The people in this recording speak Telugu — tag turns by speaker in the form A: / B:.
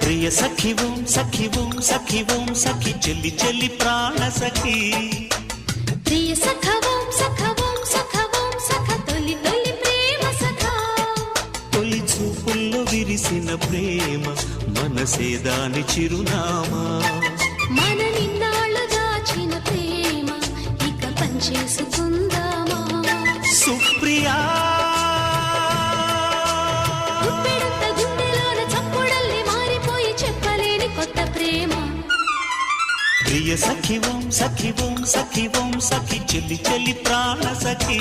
A: ప్రియ సఖి ఓం సఖి ఓం సఖి ఓం సఖి చెల్లి చెల్లి ప్రాణ సఖి
B: ప్రియ సఖ ఓం సఖ ఓం సఖ ఓం సఖ తొలి తొలి ప్రేమ సఖ
A: తొలి చూపుల్లో విరిసిన ప్రేమ మనసే దాని చిరునామా
B: మన నిన్నాళ్ళు దాచిన ప్రేమ ఇక పంచేసుకుందామా
A: సుప్రియా ప్రియ సఖి ఓం సఖి ఓం సఖి ఓం సఖి చెల్లి చెల్లి ప్రాణ సఖి